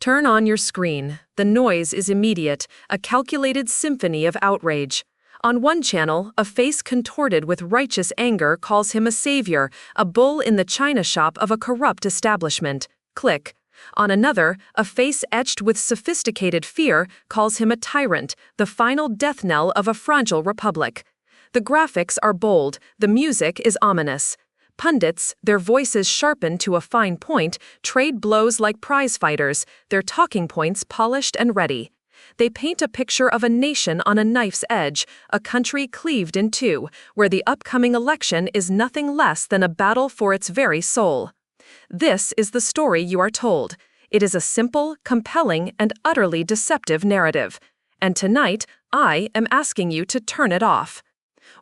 Turn on your screen. The noise is immediate, a calculated symphony of outrage. On one channel, a face contorted with righteous anger calls him a savior, a bull in the china shop of a corrupt establishment. Click. On another, a face etched with sophisticated fear calls him a tyrant, the final death knell of a fragile republic. The graphics are bold, the music is ominous. Pundits, their voices sharpened to a fine point, trade blows like prize fighters, their talking points polished and ready. They paint a picture of a nation on a knife's edge, a country cleaved in two, where the upcoming election is nothing less than a battle for its very soul. This is the story you are told. It is a simple, compelling, and utterly deceptive narrative. And tonight, I am asking you to turn it off.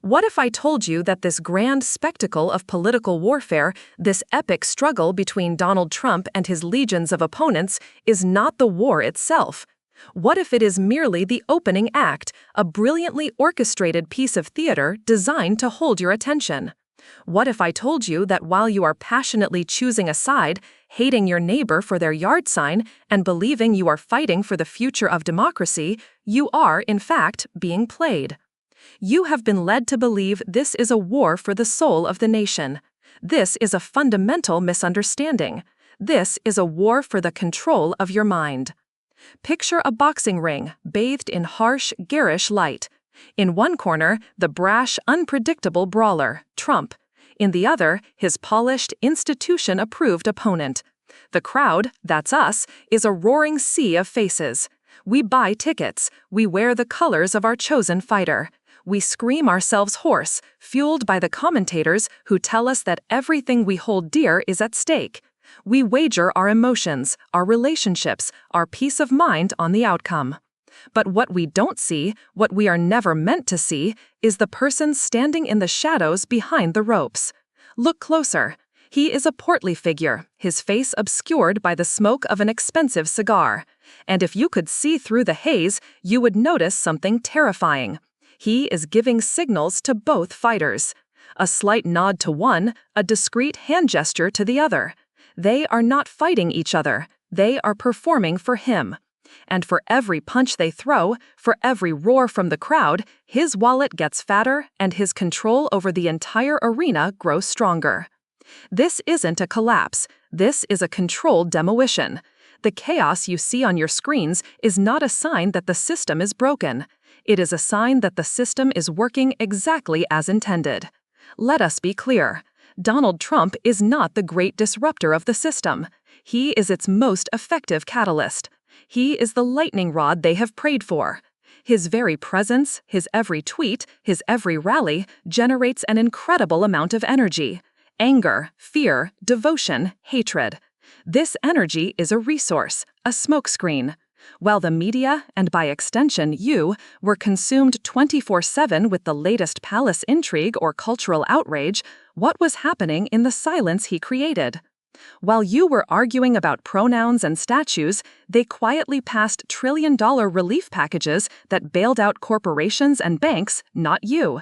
What if I told you that this grand spectacle of political warfare, this epic struggle between Donald Trump and his legions of opponents, is not the war itself? What if it is merely the opening act, a brilliantly orchestrated piece of theater designed to hold your attention? What if I told you that while you are passionately choosing a side, hating your neighbor for their yard sign, and believing you are fighting for the future of democracy, you are, in fact, being played? You have been led to believe this is a war for the soul of the nation. This is a fundamental misunderstanding. This is a war for the control of your mind. Picture a boxing ring, bathed in harsh, garish light. In one corner, the brash, unpredictable brawler, Trump. In the other, his polished, institution-approved opponent. The crowd, that's us, is a roaring sea of faces. We buy tickets. We wear the colors of our chosen fighter. We scream ourselves hoarse, fueled by the commentators who tell us that everything we hold dear is at stake. We wager our emotions, our relationships, our peace of mind on the outcome. But what we don't see, what we are never meant to see, is the person standing in the shadows behind the ropes. Look closer. He is a portly figure, his face obscured by the smoke of an expensive cigar. And if you could see through the haze, you would notice something terrifying. He is giving signals to both fighters. A slight nod to one, a discreet hand gesture to the other. They are not fighting each other. They are performing for him. And for every punch they throw, for every roar from the crowd, his wallet gets fatter and his control over the entire arena grows stronger. This isn't a collapse. This is a controlled demolition. The chaos you see on your screens is not a sign that the system is broken. It is a sign that the system is working exactly as intended. Let us be clear. Donald Trump is not the great disruptor of the system. He is its most effective catalyst. He is the lightning rod they have prayed for. His very presence, his every tweet, his every rally generates an incredible amount of energy. Anger, fear, devotion, hatred. This energy is a resource, a smokescreen. While the media, and by extension you, were consumed 24/7 with the latest palace intrigue or cultural outrage, what was happening in the silence he created? While you were arguing about pronouns and statues, they quietly passed trillion-dollar relief packages that bailed out corporations and banks, not you.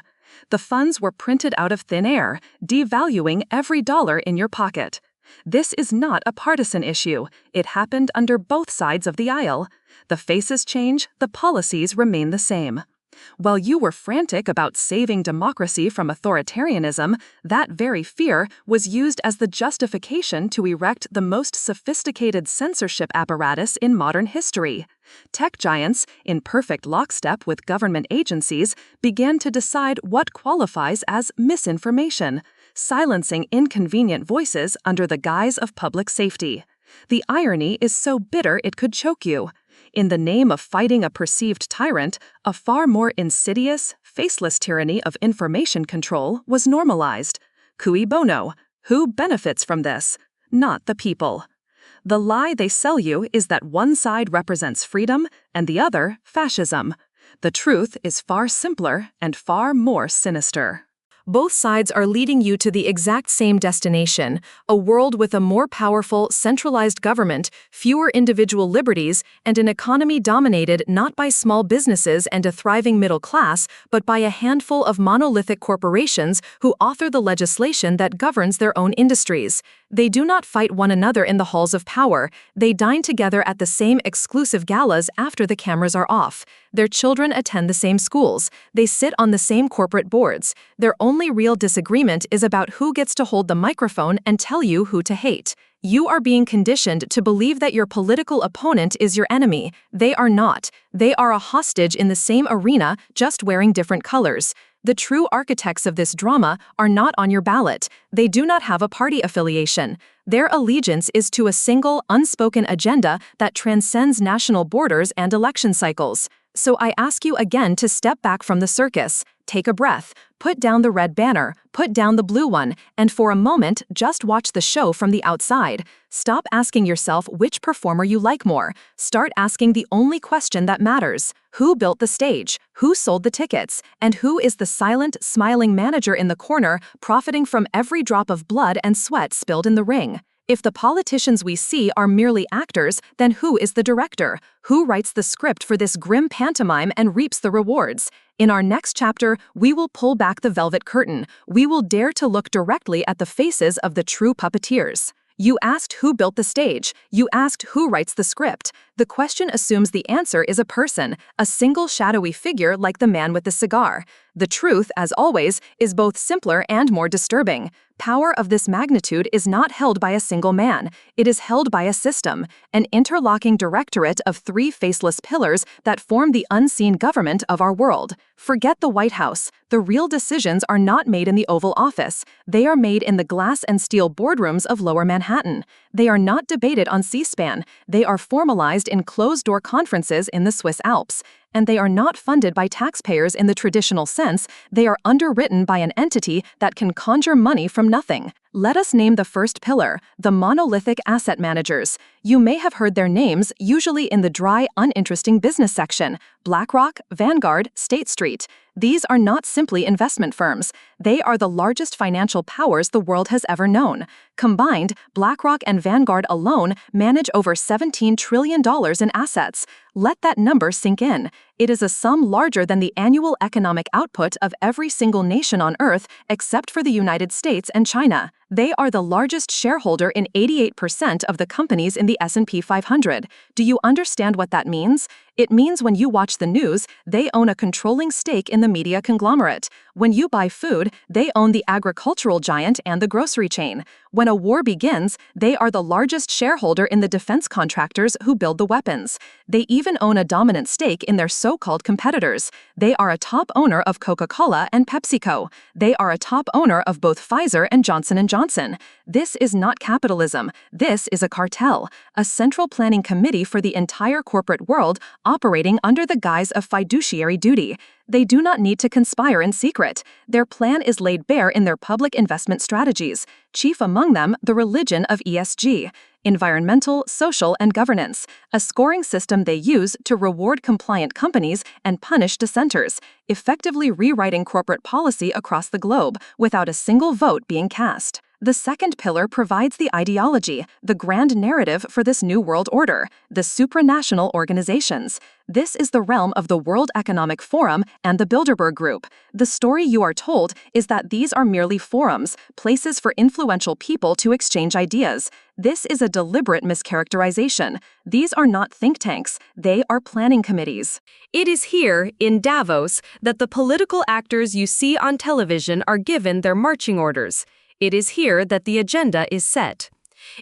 The funds were printed out of thin air, devaluing every dollar in your pocket. This is not a partisan issue. It happened under both sides of the aisle. The faces change, the policies remain the same. While you were frantic about saving democracy from authoritarianism, that very fear was used as the justification to erect the most sophisticated censorship apparatus in modern history. Tech giants, in perfect lockstep with government agencies, began to decide what qualifies as misinformation, silencing inconvenient voices under the guise of public safety. The irony is so bitter it could choke you. In the name of fighting a perceived tyrant, a far more insidious, faceless tyranny of information control was normalized. Cui bono? Who benefits from this? Not the people. The lie they sell you is that one side represents freedom and the other, fascism. The truth is far simpler and far more sinister. Both sides are leading you to the exact same destination, a world with a more powerful, centralized government, fewer individual liberties, and an economy dominated not by small businesses and a thriving middle class, but by a handful of monolithic corporations who author the legislation that governs their own industries. They do not fight one another in the halls of power. They dine together at the same exclusive galas after the cameras are off. Their children attend the same schools. They sit on the same corporate boards. Their only real disagreement is about who gets to hold the microphone and tell you who to hate. You are being conditioned to believe that your political opponent is your enemy. They are not. They are a hostage in the same arena, just wearing different colors. The true architects of this drama are not on your ballot. They do not have a party affiliation. Their allegiance is to a single, unspoken agenda that transcends national borders and election cycles. So I ask you again to step back from the circus, take a breath, put down the red banner, put down the blue one, and for a moment, just watch the show from the outside. Stop asking yourself which performer you like more. Start asking the only question that matters. Who built the stage? Who sold the tickets? And who is the silent, smiling manager in the corner, profiting from every drop of blood and sweat spilled in the ring? If the politicians we see are merely actors, then who is the director? Who writes the script for this grim pantomime and reaps the rewards? In our next chapter, we will pull back the velvet curtain. We will dare to look directly at the faces of the true puppeteers. You asked who built the stage. You asked who writes the script. The question assumes the answer is a person, a single shadowy figure like the man with the cigar. The truth, as always, is both simpler and more disturbing. Power of this magnitude is not held by a single man. It is held by a system, an interlocking directorate of three faceless pillars that form the unseen government of our world. Forget the White House. The real decisions are not made in the Oval Office. They are made in the glass and steel boardrooms of Lower Manhattan. They are not debated on C-SPAN. They are formalized in closed-door conferences in the Swiss Alps. And they are not funded by taxpayers in the traditional sense. They are underwritten by an entity that can conjure money from nothing. Let us name the first pillar, the monolithic asset managers. You may have heard their names, usually in the dry, uninteresting business section: BlackRock, Vanguard, State Street. These are not simply investment firms. They are the largest financial powers the world has ever known. Combined, BlackRock and Vanguard alone manage over $17 trillion in assets. Let that number sink in. It is a sum larger than the annual economic output of every single nation on Earth except for the United States and China. They are the largest shareholder in 88% of the companies in the S&P 500. Do you understand what that means? It means when you watch the news, they own a controlling stake in the media conglomerate. When you buy food, they own the agricultural giant and the grocery chain. When a war begins, they are the largest shareholder in the defense contractors who build the weapons. They even own a dominant stake in their so-called competitors. They are a top owner of Coca-Cola and PepsiCo. They are a top owner of both Pfizer and Johnson & Johnson. This is not capitalism. This is a cartel, a central planning committee for the entire corporate world operating under the guise of fiduciary duty. They do not need to conspire in secret. Their plan is laid bare in their public investment strategies, chief among them the religion of ESG, environmental, social, and governance, a scoring system they use to reward compliant companies and punish dissenters, effectively rewriting corporate policy across the globe without a single vote being cast. The second pillar provides the ideology, the grand narrative for this new world order, the supranational organizations. This is the realm of the World Economic Forum and the Bilderberg Group. The story you are told is that these are merely forums, places for influential people to exchange ideas. This is a deliberate mischaracterization. These are not think tanks, they are planning committees. It is here, in Davos, that the political actors you see on television are given their marching orders. It is here that the agenda is set.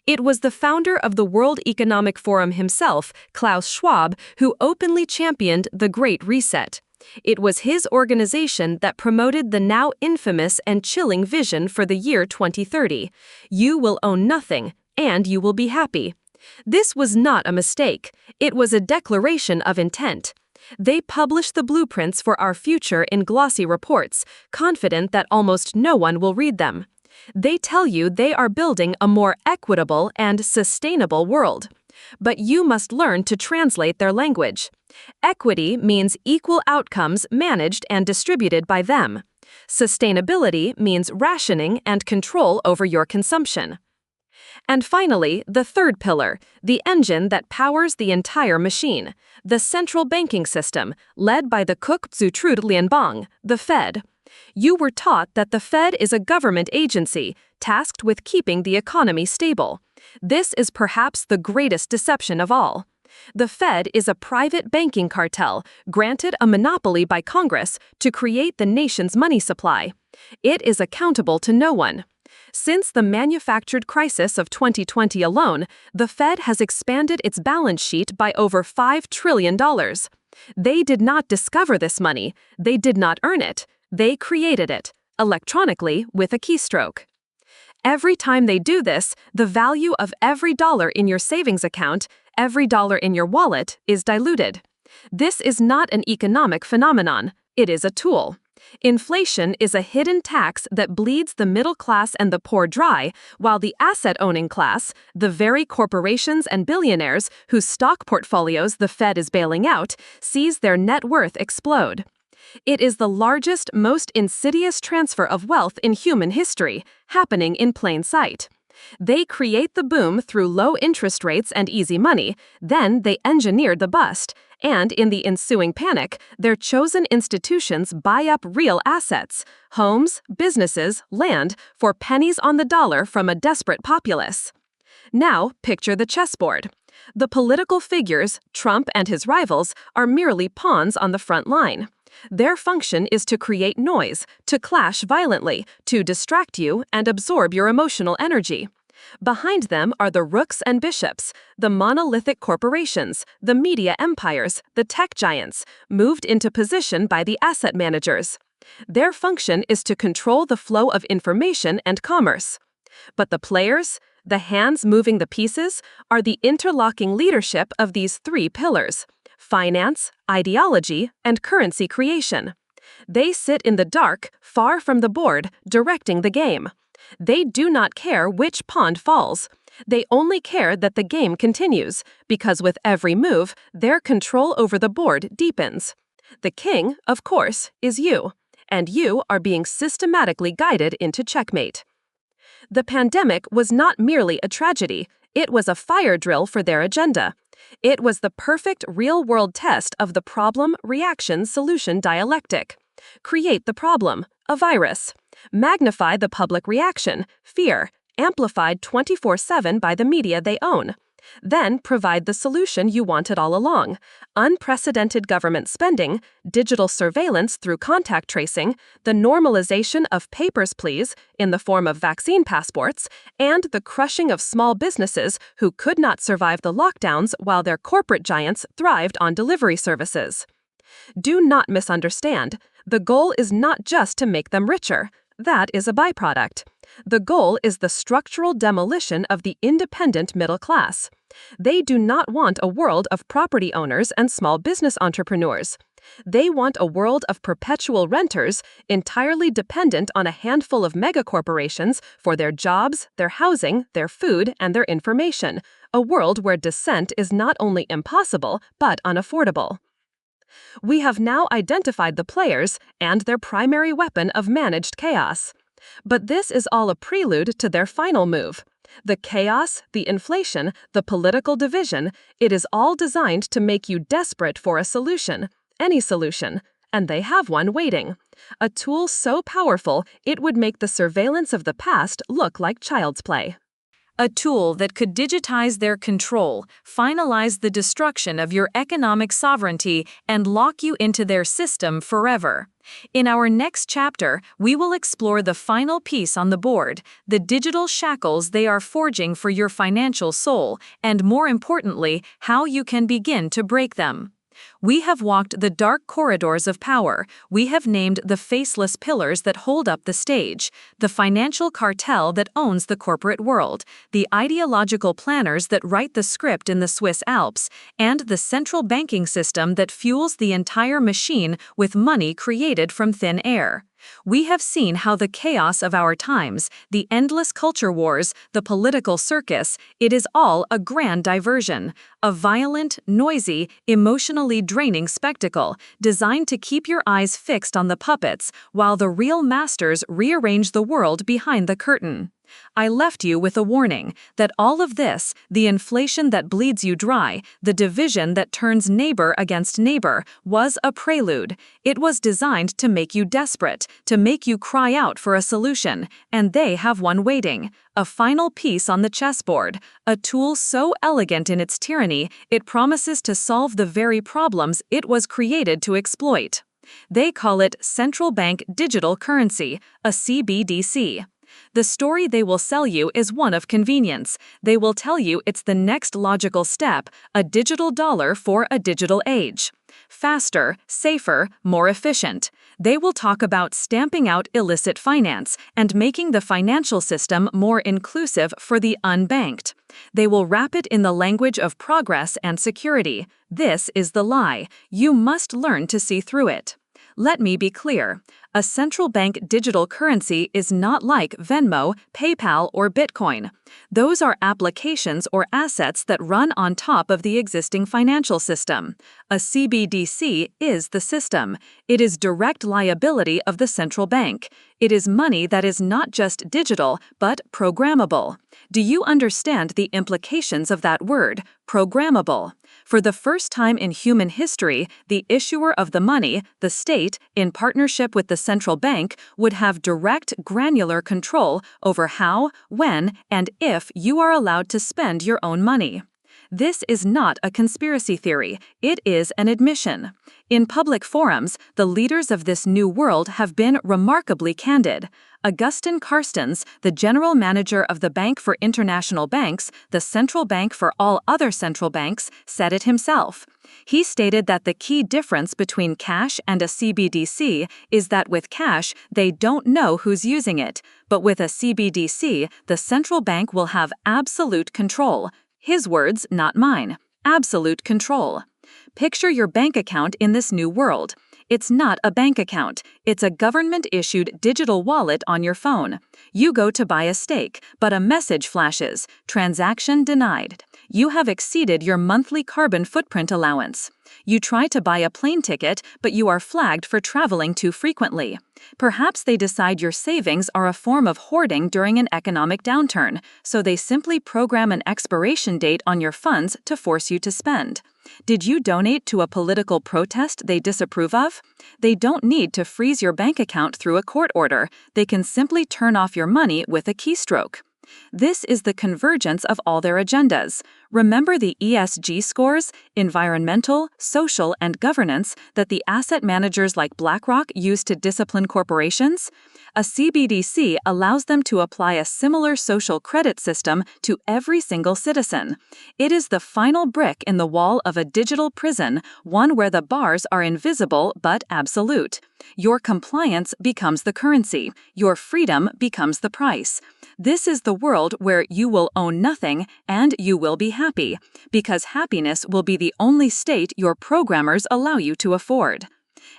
It was the founder of the World Economic Forum himself, Klaus Schwab, who openly championed the Great Reset. It was his organization that promoted the now infamous and chilling vision for the year 2030. You will own nothing, and you will be happy. This was not a mistake. It was a declaration of intent. They published the blueprints for our future in glossy reports, confident that almost no one will read them. They tell you they are building a more equitable and sustainable world. But you must learn to translate their language. Equity means equal outcomes managed and distributed by them. Sustainability means rationing and control over your consumption. And finally, the third pillar, the engine that powers the entire machine, the central banking system, led by the Kuk Zu Trud Lianbang, the Fed. You were taught that the Fed is a government agency tasked with keeping the economy stable. This is perhaps the greatest deception of all. The Fed is a private banking cartel granted a monopoly by Congress to create the nation's money supply. It is accountable to no one. Since the manufactured crisis of 2020 alone, the Fed has expanded its balance sheet by over $5 trillion. They did not discover this money. They did not earn it. They created it, electronically with a keystroke. Every time they do this, the value of every dollar in your savings account, every dollar in your wallet, is diluted. This is not an economic phenomenon. It is a tool. Inflation is a hidden tax that bleeds the middle class and the poor dry, while the asset-owning class, the very corporations and billionaires whose stock portfolios the Fed is bailing out, sees their net worth explode. It is the largest, most insidious transfer of wealth in human history, happening in plain sight. They create the boom through low interest rates and easy money, then they engineer the bust, and in the ensuing panic, their chosen institutions buy up real assets, homes, businesses, land, for pennies on the dollar from a desperate populace. Now, picture the chessboard. The political figures, Trump and his rivals, are merely pawns on the front line. Their function is to create noise, to clash violently, to distract you and absorb your emotional energy. Behind them are the rooks and bishops, the monolithic corporations, the media empires, the tech giants, moved into position by the asset managers. Their function is to control the flow of information and commerce. But the players, the hands moving the pieces, are the interlocking leadership of these three pillars: finance, ideology, and currency creation. They sit in the dark, far from the board, directing the game. They do not care which pawn falls. They only care that the game continues, because with every move, their control over the board deepens. The king, of course, is you, and you are being systematically guided into checkmate. The pandemic was not merely a tragedy, it was a fire drill for their agenda. It was the perfect real-world test of the problem-reaction-solution dialectic. Create the problem, a virus. Magnify the public reaction, fear, amplified 24/7 by the media they own. Then provide the solution you wanted all along: unprecedented government spending, digital surveillance through contact tracing, the normalization of papers, please, in the form of vaccine passports, and the crushing of small businesses who could not survive the lockdowns while their corporate giants thrived on delivery services. Do not misunderstand. The goal is not just to make them richer. That is a byproduct. The goal is the structural demolition of the independent middle class. They do not want a world of property owners and small business entrepreneurs. They want a world of perpetual renters, entirely dependent on a handful of megacorporations for their jobs, their housing, their food, and their information. A world where dissent is not only impossible, but unaffordable. We have now identified the players and their primary weapon of managed chaos. But this is all a prelude to their final move. The chaos, the inflation, the political division, it is all designed to make you desperate for a solution, any solution, and they have one waiting. A tool so powerful it would make the surveillance of the past look like child's play. A tool that could digitize their control, finalize the destruction of your economic sovereignty, and lock you into their system forever. In our next chapter, we will explore the final piece on the board, the digital shackles they are forging for your financial soul, and more importantly, how you can begin to break them. We have walked the dark corridors of power. We have named the faceless pillars that hold up the stage, the financial cartel that owns the corporate world, the ideological planners that write the script in the Swiss Alps, and the central banking system that fuels the entire machine with money created from thin air. We have seen how the chaos of our times, the endless culture wars, the political circus, it is all a grand diversion, a violent, noisy, emotionally draining spectacle designed to keep your eyes fixed on the puppets while the real masters rearrange the world behind the curtain. I left you with a warning that all of this, the inflation that bleeds you dry, the division that turns neighbor against neighbor, was a prelude. It was designed to make you desperate, to make you cry out for a solution, and they have one waiting. A final piece on the chessboard, a tool so elegant in its tyranny, it promises to solve the very problems it was created to exploit. They call it Central Bank Digital Currency, a CBDC. The story they will sell you is one of convenience. They will tell you it's the next logical step, a digital dollar for a digital age. Faster, safer, more efficient. They will talk about stamping out illicit finance and making the financial system more inclusive for the unbanked. They will wrap it in the language of progress and security. This is the lie. You must learn to see through it. Let me be clear. A central bank digital currency is not like Venmo, PayPal, or Bitcoin. Those are applications or assets that run on top of the existing financial system. A CBDC is the system. It is direct liability of the central bank. It is money that is not just digital, but programmable. Do you understand the implications of that word, programmable? For the first time in human history, the issuer of the money, the state, in partnership with the central bank, would have direct, granular control over how, when, and if you are allowed to spend your own money. This is not a conspiracy theory, it is an admission. In public forums, the leaders of this new world have been remarkably candid. Agustin Carstens, the general manager of the Bank for International Banks, the central bank for all other central banks, said it himself. He stated that the key difference between cash and a CBDC is that with cash, they don't know who's using it, but with a CBDC, the central bank will have absolute control. His words, not mine. Absolute control. Picture your bank account in this new world. It's not a bank account. It's a government-issued digital wallet on your phone. You go to buy a steak, but a message flashes, transaction denied. You have exceeded your monthly carbon footprint allowance. You try to buy a plane ticket, but you are flagged for traveling too frequently. Perhaps they decide your savings are a form of hoarding during an economic downturn, so they simply program an expiration date on your funds to force you to spend. Did you donate to a political protest they disapprove of? They don't need to freeze your bank account through a court order. They can simply turn off your money with a keystroke. This is the convergence of all their agendas. Remember the ESG scores, environmental, social, and governance, that the asset managers like BlackRock use to discipline corporations? A CBDC allows them to apply a similar social credit system to every single citizen. It is the final brick in the wall of a digital prison, one where the bars are invisible but absolute. Your compliance becomes the currency. Your freedom becomes the price. This is the world where you will own nothing and you will be happy, because happiness will be the only state your programmers allow you to afford.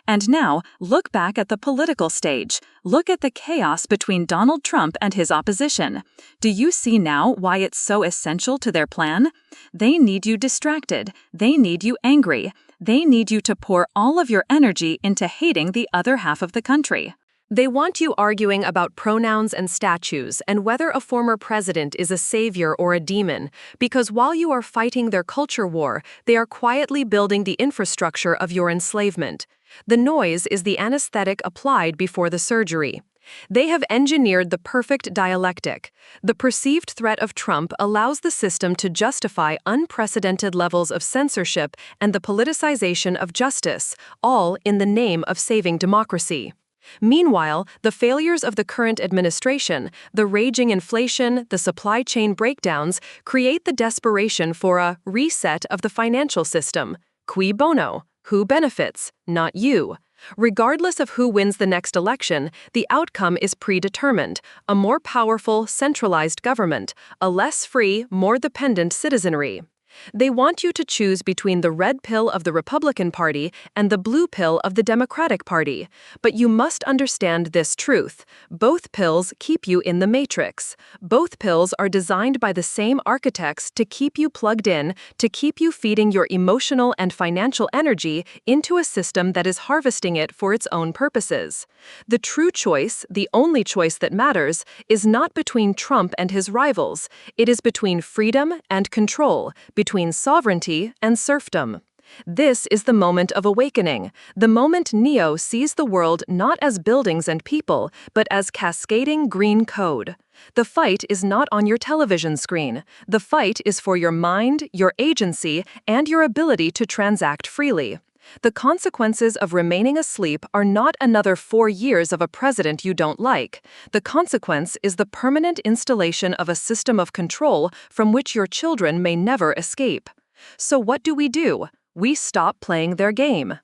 And now, look back at the political stage. Look at the chaos between Donald Trump and his opposition. Do you see now why it's so essential to their plan? They need you distracted. They need you angry. They need you to pour all of your energy into hating the other half of the country. They want you arguing about pronouns and statues and whether a former president is a savior or a demon, because while you are fighting their culture war, they are quietly building the infrastructure of your enslavement. The noise is the anesthetic applied before the surgery. They have engineered the perfect dialectic. The perceived threat of Trump allows the system to justify unprecedented levels of censorship and the politicization of justice, all in the name of saving democracy. Meanwhile, the failures of the current administration, the raging inflation, the supply chain breakdowns, create the desperation for a reset of the financial system. Cui bono? Who benefits? Not you. Regardless of who wins the next election, the outcome is predetermined: a more powerful, centralized government, a less free, more dependent citizenry. They want you to choose between the red pill of the Republican Party and the blue pill of the Democratic Party. But you must understand this truth. Both pills keep you in the matrix. Both pills are designed by the same architects to keep you plugged in, to keep you feeding your emotional and financial energy into a system that is harvesting it for its own purposes. The true choice, the only choice that matters, is not between Trump and his rivals. It is between freedom and control, between sovereignty and serfdom. This is the moment of awakening, the moment Neo sees the world not as buildings and people, but as cascading green code. The fight is not on your television screen. The fight is for your mind, your agency, and your ability to transact freely. The consequences of remaining asleep are not another 4 years of a president you don't like. The consequence is the permanent installation of a system of control from which your children may never escape. So what do? We stop playing their game.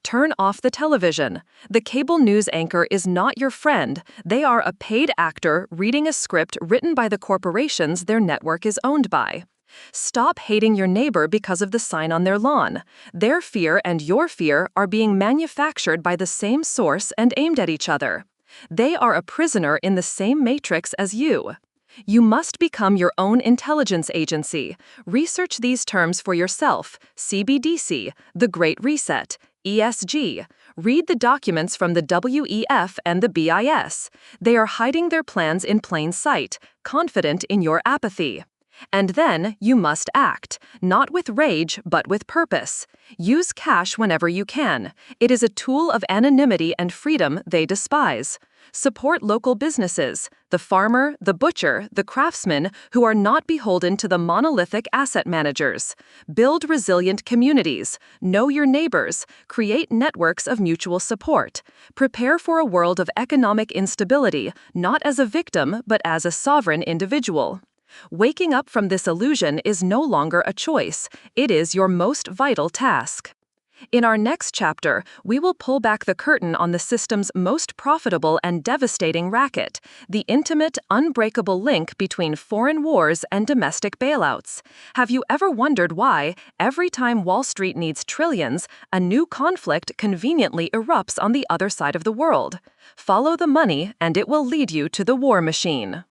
Turn off the television. The cable news anchor is not your friend. They are a paid actor reading a script written by the corporations their network is owned by. Stop hating your neighbor because of the sign on their lawn. Their fear and your fear are being manufactured by the same source and aimed at each other. They are a prisoner in the same matrix as you. You must become your own intelligence agency. Research these terms for yourself: CBDC, the Great Reset, ESG. Read the documents from the WEF and the BIS. They are hiding their plans in plain sight, confident in your apathy. And then you must act, not with rage, but with purpose. Use cash whenever you can. It is a tool of anonymity and freedom they despise. Support local businesses, the farmer, the butcher, the craftsman, who are not beholden to the monolithic asset managers. Build resilient communities. Know your neighbors. Create networks of mutual support. Prepare for a world of economic instability, not as a victim, but as a sovereign individual. Waking up from this illusion is no longer a choice. It is your most vital task. In our next chapter, we will pull back the curtain on the system's most profitable and devastating racket, the intimate, unbreakable link between foreign wars and domestic bailouts. Have you ever wondered why, every time Wall Street needs trillions, a new conflict conveniently erupts on the other side of the world? Follow the money, and it will lead you to the war machine.